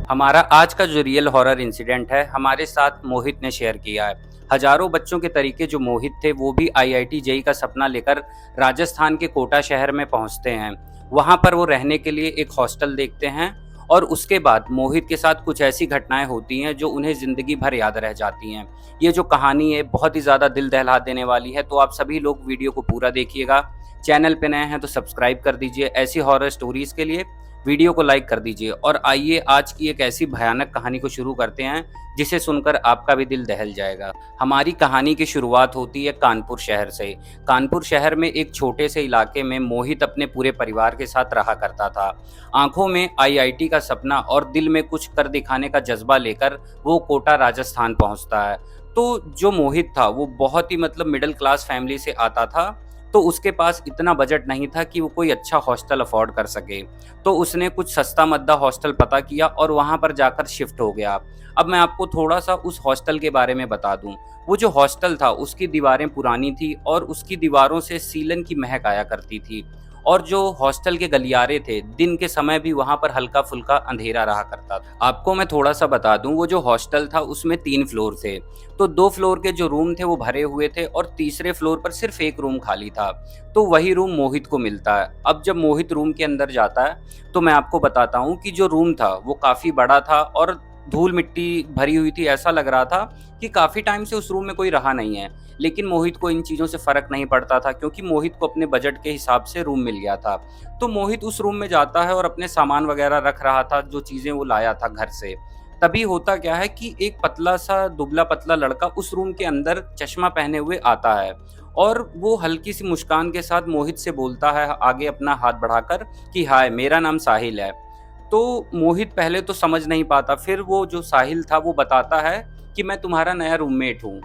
हमारा आज का जो रियल हॉरर इंसिडेंट है हमारे साथ मोहित ने शेयर किया है। हजारों बच्चों के तरीके जो मोहित थे वो भी आईआईटी जेई का सपना लेकर राजस्थान के कोटा शहर में पहुंचते हैं। वहां पर वो रहने के लिए एक हॉस्टल देखते हैं और उसके बाद मोहित के साथ कुछ ऐसी घटनाएं होती हैं जो उन्हें जिंदगी भर याद रह जाती हैं। ये जो कहानी है बहुत ही ज्यादा दिल दहला देने वाली है, तो आप सभी लोग वीडियो को पूरा देखिएगा। चैनल पे नए हैं तो सब्सक्राइब कर दीजिए ऐसी हॉरर स्टोरीज के लिए। वीडियो को लाइक कर दीजिए और आइए आज की एक ऐसी भयानक कहानी को शुरू करते हैं जिसे सुनकर आपका भी दिल दहल जाएगा। हमारी कहानी की शुरुआत होती है कानपुर शहर से। कानपुर शहर में एक छोटे से इलाके में मोहित अपने पूरे परिवार के साथ रहा करता था। आंखों में आईआईटी का सपना और दिल में कुछ कर दिखाने का जज्बा लेकर वो कोटा राजस्थान पहुंचता है। तो जो मोहित था वो बहुत ही मिडिल क्लास फैमिली से आता था, तो उसके पास इतना बजट नहीं था कि वो कोई अच्छा हॉस्टल अफोर्ड कर सके। तो उसने कुछ सस्ता मद्दा हॉस्टल पता किया और वहां पर जाकर शिफ्ट हो गया। अब मैं आपको थोड़ा सा उस हॉस्टल के बारे में बता दूं। वो जो हॉस्टल था उसकी दीवारें पुरानी थी और उसकी दीवारों से सीलन की महक आया करती थी। और जो हॉस्टल के गलियारे थे दिन के समय भी वहां पर हल्का फुल्का अंधेरा रहा करता था। आपको मैं थोड़ा सा बता दूं, वो जो हॉस्टल था उसमें 3 फ्लोर थे। तो 2 फ्लोर के जो रूम थे वो भरे हुए थे और तीसरे फ्लोर पर सिर्फ एक रूम खाली था। तो वही रूम मोहित को मिलता है। अब जब मोहित रूम के अंदर जाता है तो मैं आपको बताता हूँ कि जो रूम था वो काफी बड़ा था और धूल मिट्टी भरी हुई थी। ऐसा लग रहा था कि काफी टाइम से उस रूम में कोई रहा नहीं है। लेकिन मोहित को इन चीजों से फर्क नहीं पड़ता था क्योंकि मोहित को अपने बजट के हिसाब से रूम मिल गया था। तो मोहित उस रूम में जाता है और अपने सामान वगैरह रख रहा था, जो चीजें वो लाया था घर से। तभी होता क्या है कि एक पतला सा दुबला पतला लड़का उस रूम के अंदर चश्मा पहने हुए आता है और वो हल्की सी मुस्कान के साथ मोहित से बोलता है आगे अपना हाथ बढ़ाकर कि हाय, मेरा नाम साहिल है। तो मोहित पहले तो समझ नहीं पाता, फिर वो जो साहिल था वो बताता है कि मैं तुम्हारा नया रूममेट हूँ।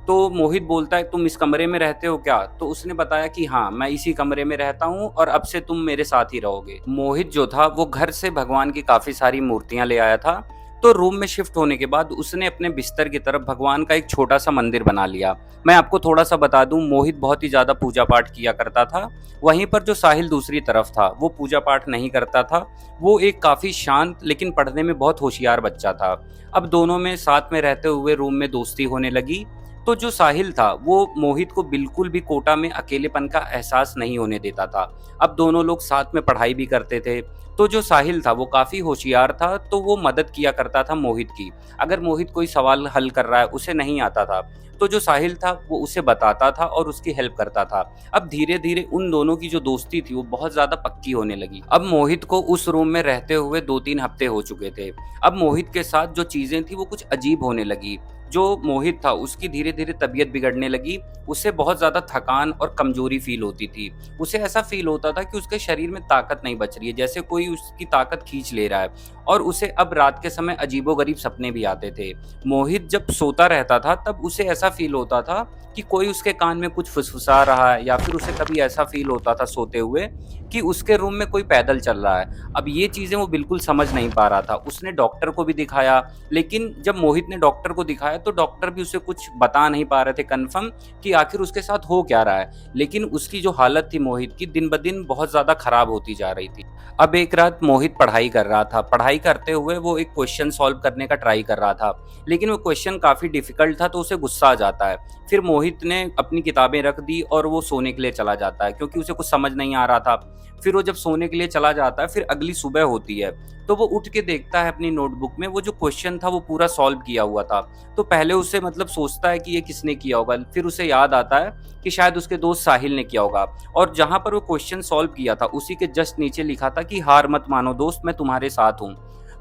तो मोहित बोलता है तुम इस कमरे में रहते हो क्या? तो उसने बताया कि हाँ, मैं इसी कमरे में रहता हूँ और अब से तुम मेरे साथ ही रहोगे। मोहित जो था वो घर से भगवान की काफी सारी मूर्तियां ले आया था। तो रूम में शिफ्ट होने के बाद उसने अपने बिस्तर की तरफ भगवान का एक छोटा सा मंदिर बना लिया। मैं आपको थोड़ा सा बता दूं, मोहित बहुत ही ज्यादा पूजा पाठ किया करता था। वहीं पर जो साहिल दूसरी तरफ था वो पूजा पाठ नहीं करता था। वो एक काफी शांत लेकिन पढ़ने में बहुत होशियार बच्चा था। अब दोनों में साथ में रहते हुए रूम में दोस्ती होने लगी। तो जो साहिल था वो मोहित को बिल्कुल भी कोटा में अकेलेपन का एहसास नहीं होने देता था। अब दोनों लोग साथ में पढ़ाई भी करते थे। तो जो साहिल था वो काफी होशियार था, तो वो मदद किया करता था मोहित की। अगर मोहित कोई सवाल हल कर रहा है, उसे नहीं आता था, तो जो साहिल था वो उसे बताता था और उसकी हेल्प करता था। अब धीरे धीरे उन दोनों की जो दोस्ती थी वो बहुत ज्यादा पक्की होने लगी। अब मोहित को उस रूम में रहते हुए 2-3 हफ्ते हो चुके थे। अब मोहित के साथ जो चीजें थी वो कुछ अजीब होने लगी। जो मोहित था उसकी धीरे धीरे तबीयत बिगड़ने लगी। उसे बहुत ज्यादा थकान और कमजोरी फील होती थी। उसे ऐसा फील होता था कि उसके शरीर में ताकत नहीं बच रही है, जैसे कोई उसकी ताकत खींच ले रहा है। और उसे अब रात के समय अजीबोगरीब सपने भी आते थे। मोहित जब सोता रहता था तब उसे ऐसा फील होता था कि कोई उसके कान में कुछ फुसफुसा रहा है, या फिर उसे कभी ऐसा फील होता था सोते हुए कि उसके रूम में कोई पैदल चल रहा है। अब ये चीजें वो बिल्कुल समझ नहीं पा रहा था। उसने डॉक्टर को भी दिखाया, लेकिन जब मोहित ने डॉक्टर को दिखाया तो डॉक्टर भी उसे कुछ बता नहीं पा रहे थे कन्फर्म कि आखिर उसके साथ हो क्या रहा है। लेकिन उसकी जो हालत थी मोहित की दिन ब दिन बहुत ज्यादा खराब होती जा रही थी। अब एक रात मोहित पढ़ाई कर रहा था। पढ़ाई करते हुए वो एक क्वेश्चन सॉल्व करने का ट्राई कर रहा था, लेकिन वो क्वेश्चन काफी डिफिकल्ट था, तो उसे गुस्सा आ जाता है। फिर मोहित ने अपनी किताबें रख दी और वो सोने के लिए चला जाता है क्योंकि उसे कुछ समझ नहीं आ रहा था। फिर वो जब सोने के लिए चला जाता है, फिर अगली सुबह होती है, तो वो उठ के देखता है अपनी नोटबुक में वो जो क्वेश्चन था वो पूरा सॉल्व किया हुआ था। तो पहले उसे सोचता है कि ये किसने किया होगा, फिर उसे याद आता है कि शायद उसके दोस्त साहिल ने किया होगा। और जहां पर वो क्वेश्चन सॉल्व किया था उसी के जस्ट नीचे लिखा था कि हार मत मानो दोस्त, मैं तुम्हारे साथ हूँ।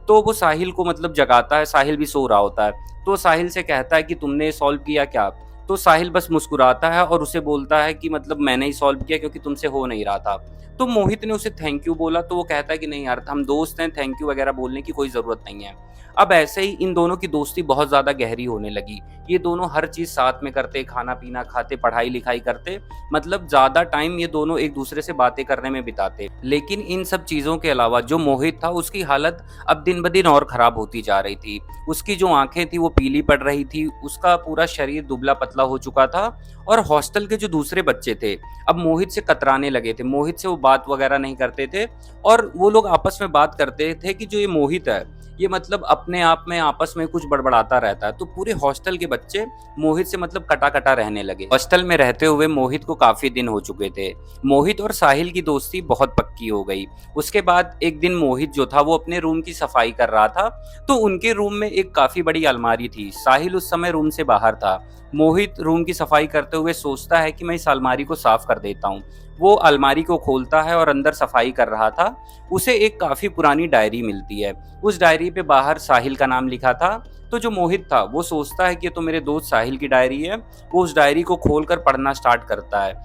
तो वो साहिल को जगाता है। साहिल भी सो रहा होता है। तो साहिल से कहता है कि तुमने सॉल्व किया क्या? तो साहिल बस मुस्कुराता है और उसे बोलता है कि मैंने ही सॉल्व किया क्योंकि तुमसे हो नहीं रहा था। तो मोहित ने उसे थैंक यू बोला, तो वो कहता है कि नहीं यार, हम दोस्त हैं, थैंक यू वगैरह बोलने की कोई जरूरत नहीं है। अब ऐसे ही इन दोनों की दोस्ती बहुत ज्यादा गहरी होने लगी। ये दोनों हर चीज साथ में करते, खाना पीना खाते, पढ़ाई लिखाई करते, ज्यादा टाइम ये दोनों एक दूसरे से बातें करने में बिताते। लेकिन इन सब चीजों के अलावा जो मोहित था उसकी हालत अब दिन ब दिन और खराब होती जा रही थी। उसकी जो आंखें थी वो पीली पड़ रही थी, उसका पूरा शरीर दुबला पतला हो चुका था। और हॉस्टल के जो दूसरे बच्चे थे अब मोहित से कतराने लगे थे। मोहित से वो बात वगैरह नहीं करते थे और वो लोग आपस में बात करते थे कि जो ये मोहित है ये मतलब अपने आप में आपस में कुछ बड़बड़ाता रहता है। तो पूरे हॉस्टल के बच्चे मोहित से मतलब कटा-कटा रहने लगे। हॉस्टल में रहते हुए मोहित को काफ़ी दिन हो चुके थे। मोहित और साहिल की दोस्ती बहुत पक्की हो गई। उसके बाद एक दिन मोहित जो था वो अपने रूम की सफाई कर रहा था, तो उनके रूम में एक काफ़ी बड़ी अलमारी थी। साहिल उस समय रूम से बाहर था। मोहित रूम की सफाई करते हुए सोचता है कि मैं इस अलमारी को साफ कर देता हूँ। वो अलमारी को खोलता है और अंदर सफाई कर रहा था। उसे एक काफ़ी पुरानी डायरी मिलती है। उस डायरी पे बाहर साहिल का नाम लिखा था। तो जो मोहित था वो सोचता है कि ये तो मेरे दोस्त साहिल की डायरी है। वो उस डायरी को खोलकर पढ़ना स्टार्ट करता है।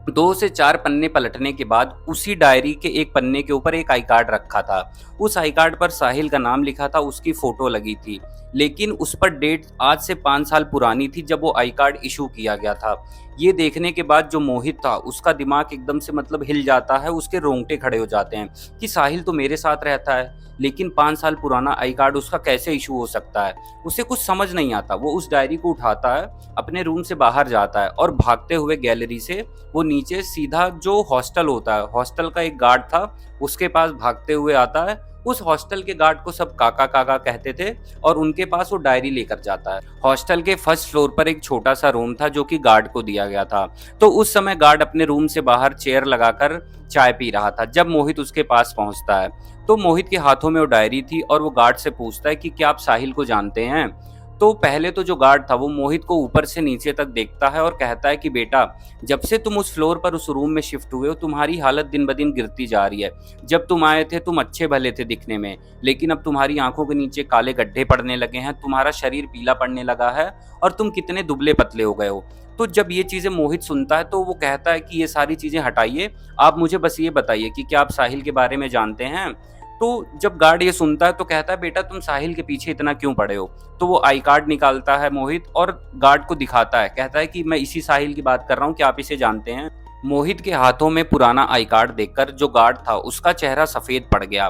2 से 4 पन्ने पलटने के बाद उसी डायरी के एक पन्ने के ऊपर एक आई कार्ड रखा था। उस आई कार्ड पर साहिल का नाम लिखा था, उसकी फ़ोटो लगी थी। लेकिन उस पर डेट आज से 5 साल पुरानी थी जब वो आई कार्ड इश्यू किया गया था। ये देखने के बाद जो मोहित था उसका दिमाग एकदम से मतलब हिल जाता है, उसके रोंगटे खड़े हो जाते हैं कि साहिल तो मेरे साथ रहता है, लेकिन 5 साल पुराना आई कार्ड उसका कैसे इश्यू हो सकता है? उसे कुछ समझ नहीं आता। वो उस डायरी को उठाता है, अपने रूम से बाहर जाता है और भागते हुए गैलरी से वो नीचे सीधा जो हॉस्टल होता है, हॉस्टल का एक गार्ड था, उसके पास भागते हुए आता है। उस हॉस्टल के गार्ड को सब काका काका कहते थे और उनके पास वो डायरी लेकर जाता है। हॉस्टल के फर्स्ट फ्लोर पर एक छोटा सा रूम था जो कि गार्ड को दिया गया था। तो उस समय गार्ड अपने रूम से बाहर चेयर लगाकर चाय पी रहा था। जब मोहित उसके पास पहुंचता है तो मोहित के हाथों में वो डायरी थी और वो गार्ड से पूछता है कि क्या आप साहिल को जानते हैं? तो पहले तो जो गार्ड था वो मोहित को ऊपर से नीचे तक देखता है और कहता है कि बेटा, जब से तुम उस फ्लोर पर उस रूम में शिफ्ट हुए हो तुम्हारी हालत दिन ब दिन गिरती जा रही है। जब तुम आए थे तुम अच्छे भले थे दिखने में, लेकिन अब तुम्हारी आंखों के नीचे काले गड्ढे पड़ने लगे हैं, तुम्हारा शरीर पीला पड़ने लगा है और तुम कितने दुबले पतले हो गए हो। तो जब ये चीज़ें मोहित सुनता है तो वो कहता है कि ये सारी चीज़ें हटाइए, आप मुझे बस ये बताइए कि क्या आप साहिल के बारे में जानते हैं? तो जब गार्ड ये सुनता है तो कहता है बेटा तुम साहिल के पीछे इतना क्यों पड़े हो? तो वो आई कार्ड निकालता है मोहित और गार्ड को दिखाता है, कहता है कि मैं इसी साहिल की बात कर रहा हूँ, क्या आप इसे जानते हैं? मोहित के हाथों में पुराना आई कार्ड देखकर जो गार्ड था उसका चेहरा सफेद पड़ गया।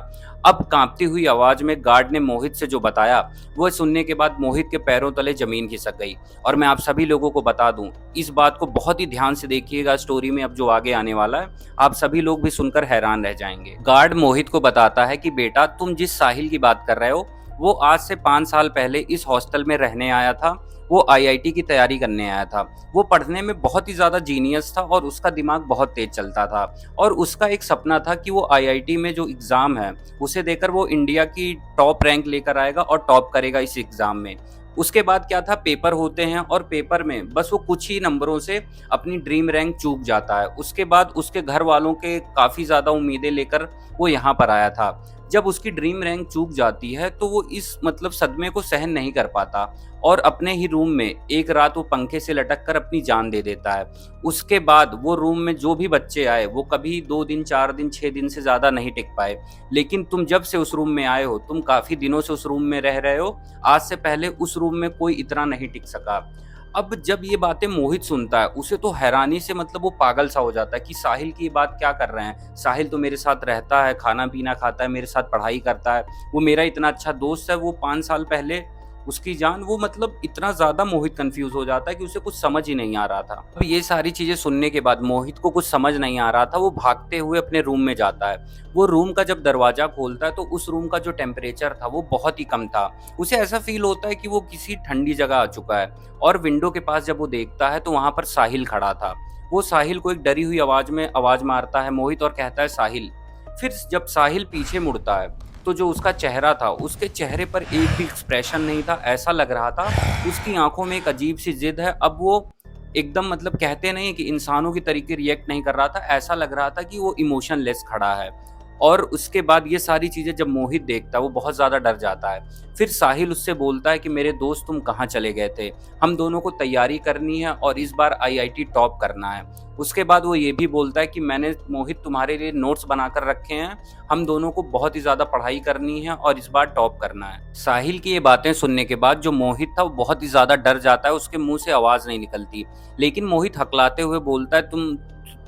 अब कांपती हुई आवाज में गार्ड ने मोहित से जो बताया वह सुनने के बाद मोहित के पैरों तले जमीन खिसक गई। और मैं आप सभी लोगों को बता दूं, इस बात को बहुत ही ध्यान से देखिएगा, स्टोरी में अब जो आगे आने वाला है आप सभी लोग भी सुनकर हैरान रह जाएंगे। गार्ड मोहित को बताता है कि बेटा तुम जिस साहिल की बात कर रहे हो वो आज से 5 साल पहले इस हॉस्टल में रहने आया था। वो आईआईटी की तैयारी करने आया था। वो पढ़ने में बहुत ही ज़्यादा जीनियस था और उसका दिमाग बहुत तेज चलता था और उसका एक सपना था कि वो आईआईटी में जो एग्ज़ाम है उसे देकर वो इंडिया की टॉप रैंक लेकर आएगा और टॉप करेगा इस एग्ज़ाम में। उसके बाद क्या था, पेपर होते हैं और पेपर में बस वो कुछ ही नंबरों से अपनी ड्रीम रैंक चूक जाता है। उसके बाद उसके घर वालों के काफ़ी ज़्यादा उम्मीदें लेकर वो यहाँ पर आया था। जब उसकी ड्रीम रैंक चूक जाती है तो वो इस मतलब सदमे को सहन नहीं कर पाता और अपने ही रूम में एक रात वो पंखे से लटक कर अपनी जान दे देता है। उसके बाद वो रूम में जो भी बच्चे आए वो कभी 2 दिन, 4 दिन, 6 दिन से ज़्यादा नहीं टिक पाए। लेकिन तुम जब से उस रूम में आए हो, तुम काफ़ी दिनों से उस रूम में रह रहे हो, आज से पहले उस रूम में कोई इतना नहीं टिक सका। अब जब ये बातें मोहित सुनता है उसे तो हैरानी से मतलब वो पागल सा हो जाता है कि साहिल की ये बात क्या कर रहे हैं? साहिल तो मेरे साथ रहता है, खाना-पीना खाता है, मेरे साथ पढ़ाई करता है, वो मेरा इतना अच्छा दोस्त है, वो 5 साल पहले उसकी जान, वो मतलब इतना ज़्यादा मोहित कन्फ्यूज़ हो जाता है कि उसे कुछ समझ ही नहीं आ रहा था। अब ये सारी चीज़ें सुनने के बाद मोहित को कुछ समझ नहीं आ रहा था, वो भागते हुए अपने रूम में जाता है। वो रूम का जब दरवाज़ा खोलता है तो उस रूम का जो टेम्परेचर था वो बहुत ही कम था। उसे ऐसा फ़ील होता है कि वो किसी ठंडी जगह आ चुका है और विंडो के पास जब वो देखता है तो वहाँ पर साहिल खड़ा था। वो साहिल को एक डरी हुई आवाज़ में आवाज़ मारता है मोहित और कहता है साहिल। फिर जब साहिल पीछे मुड़ता है तो जो उसका चेहरा था उसके चेहरे पर एक भी एक्सप्रेशन नहीं था। ऐसा लग रहा था उसकी आंखों में एक अजीब सी जिद है। अब वो एकदम मतलब कहते नहीं कि इंसानों की तरीके रिएक्ट नहीं कर रहा था, ऐसा लग रहा था कि वो इमोशनलेस खड़ा है। और उसके बाद ये सारी चीज़ें जब मोहित देखता है वो बहुत ज़्यादा डर जाता है। फिर साहिल उससे बोलता है कि मेरे दोस्त तुम कहाँ चले गए थे? हम दोनों को तैयारी करनी है और इस बार आईआईटी टॉप करना है। उसके बाद वो ये भी बोलता है कि मैंने मोहित तुम्हारे लिए नोट्स बनाकर रखे हैं, हम दोनों को बहुत ही ज़्यादा पढ़ाई करनी है और इस बार टॉप करना है। साहिल की ये बातें सुनने के बाद जो मोहित था वो बहुत ही ज़्यादा डर जाता है, उसके मुँह से आवाज़ नहीं निकलती। लेकिन मोहित हकलाते हुए बोलता है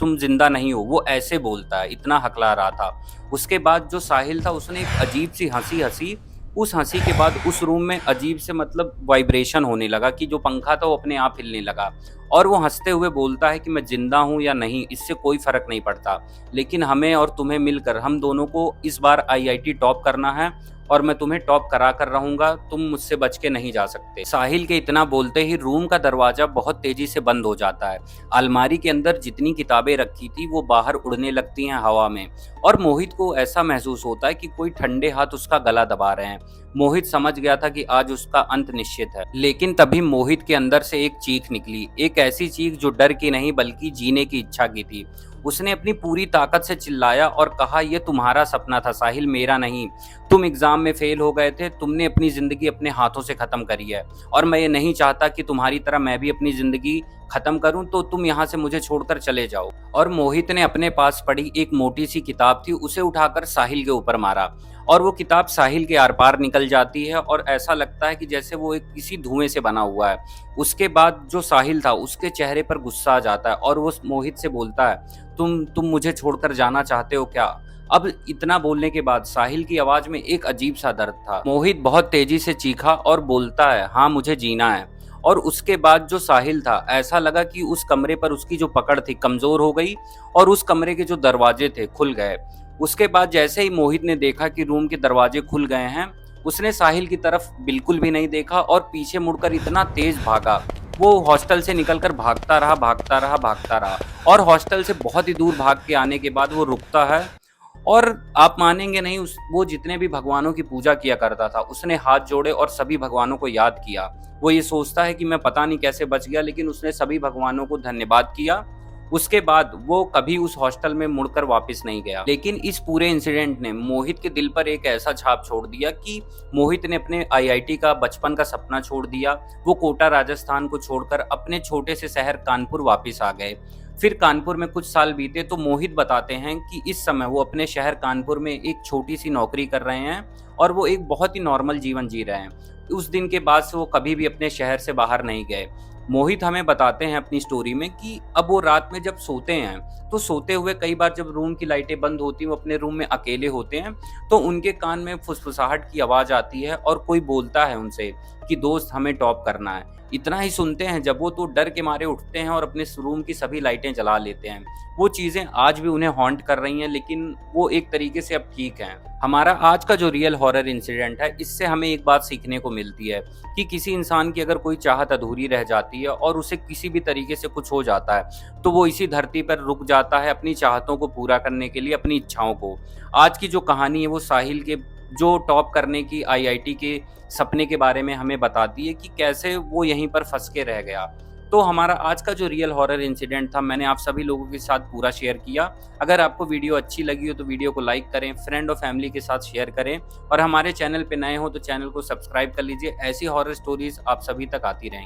तुम जिंदा नहीं हो, वो ऐसे बोलता है, इतना हकला रहा था। उसके बाद जो साहिल था उसने एक अजीब सी हंसी हंसी। उस हंसी के बाद उस रूम में अजीब से मतलब वाइब्रेशन होने लगा कि जो पंखा था वो अपने आप हिलने लगा और वो हंसते हुए बोलता है कि मैं जिंदा हूँ या नहीं इससे कोई फर्क नहीं पड़ता, लेकिन हमें और तुम्हें मिलकर हम दोनों को इस बार आईआईटी टॉप करना है और मैं तुम्हें टॉप करा कर रहूंगा, तुम मुझसे बच के नहीं जा सकते। साहिल के इतना बोलते ही रूम का दरवाजा बहुत तेजी से बंद हो जाता है। अलमारी के अंदर जितनी किताबें रखी थी वो बाहर उड़ने लगती हैं हवा में, और मोहित को ऐसा महसूस होता है कि कोई ठंडे हाथ उसका गला दबा रहे हैं। मोहित समझ गया था कि आज उसका अंत निश्चित है, लेकिन तभी मोहित के अंदर से एक चीख निकली, एक ऐसी चीख जो डर की नहीं बल्कि जीने की इच्छा की थी। उसने अपनी पूरी ताकत से चिल्लाया और कहा, यह तुम्हारा सपना था साहिल, मेरा नहीं। तुम एग्जाम में फेल हो गए थे, तुमने अपनी जिंदगी अपने हाथों से खत्म करी है, और मैं ये नहीं चाहता कि तुम्हारी तरह मैं भी अपनी जिंदगी खत्म करूं, तो तुम यहाँ से मुझे छोड़कर चले जाओ। और मोहित ने अपने पास पड़ी एक मोटी सी किताब थी, उसे उठाकर साहिल के ऊपर मारा, और वो किताब साहिल के आर पार निकल जाती है, और ऐसा लगता है कि जैसे वो एक किसी धुएं से बना हुआ है। उसके बाद जो साहिल था उसके चेहरे पर गुस्सा आ जाता है, और वो मोहित से बोलता है, तुम मुझे छोड़कर जाना चाहते हो क्या? अब इतना बोलने के बाद साहिल की आवाज में एक अजीब सा दर्द था। मोहित बहुत तेजी से चीखा और बोलता है, हाँ मुझे जीना है। और उसके बाद जो साहिल था, ऐसा लगा कि उस कमरे पर उसकी जो पकड़ थी कमजोर हो गई, और उस कमरे के जो दरवाजे थे खुल गए। उसके बाद जैसे ही मोहित ने देखा कि रूम के दरवाजे खुल गए हैं, उसने साहिल की तरफ बिल्कुल भी नहीं देखा और पीछे मुड़कर इतना तेज भागा। वो हॉस्टल से निकलकर भागता रहा, भागता रहा, भागता रहा, और हॉस्टल से बहुत ही दूर भाग के आने के बाद वो रुकता है। और आप मानेंगे नहीं, वो जितने भी भगवानों की पूजा किया करता था उसने हाथ जोड़े और सभी भगवानों को याद किया। वो ये सोचता है कि मैं पता नहीं कैसे बच गया, लेकिन उसने सभी भगवानों को धन्यवाद किया। उसके बाद वो कभी उस हॉस्टल में मुड़कर वापस नहीं गया। लेकिन इस पूरे इंसिडेंट ने मोहित के दिल पर एक ऐसा छाप छोड़ दिया कि मोहित ने अपने आईआईटी का बचपन का सपना छोड़ दिया। वो कोटा राजस्थान को छोड़कर अपने छोटे से शहर कानपुर वापस आ गए। फिर कानपुर में कुछ साल बीते तो मोहित बताते हैं कि इस समय वो अपने शहर कानपुर में एक छोटी सी नौकरी कर रहे हैं, और वो एक बहुत ही नॉर्मल जीवन जी रहे हैं। उस दिन के बाद से वो कभी भी अपने शहर से बाहर नहीं गए। मोहित हमें बताते हैं अपनी स्टोरी में कि अब वो रात में जब सोते हैं, तो सोते हुए कई बार जब रूम की लाइटें बंद होती हैं, वो अपने रूम में अकेले होते हैं, तो उनके कान में फुसफुसाहट की आवाज आती है और कोई बोलता है उनसे कि दोस्त हमें टॉप करना है। इतना ही सुनते हैं जब वो तो डर के मारे उठते हैं और अपने रूम की सभी लाइटें जला लेते हैं। वो चीजें आज भी उन्हें हॉन्ट कर रही हैं, लेकिन वो एक तरीके से अब ठीक हैं। हमारा आज का जो रियल हॉरर इंसिडेंट है, इससे हमें एक बात सीखने को मिलती है कि किसी इंसान की अगर कोई चाहत अधूरी रह जाती है और उसे किसी भी तरीके से कुछ हो जाता है, तो वो इसी धरती पर रुक जाता है अपनी चाहतों को पूरा करने के लिए, अपनी इच्छाओं को। आज की जो कहानी है वो साहिल के जो टॉप करने की आईआईटी के सपने के बारे में हमें बताती है कि कैसे वो यहीं पर फंस के रह गया। तो हमारा आज का जो रियल हॉरर इंसिडेंट था, मैंने आप सभी लोगों के साथ पूरा शेयर किया। अगर आपको वीडियो अच्छी लगी हो तो वीडियो को लाइक करें, फ्रेंड और फैमिली के साथ शेयर करें, और हमारे चैनल पे नए हो तो चैनल को सब्सक्राइब कर लीजिए। ऐसी हॉरर स्टोरीज आप सभी तक आती रहेंगी।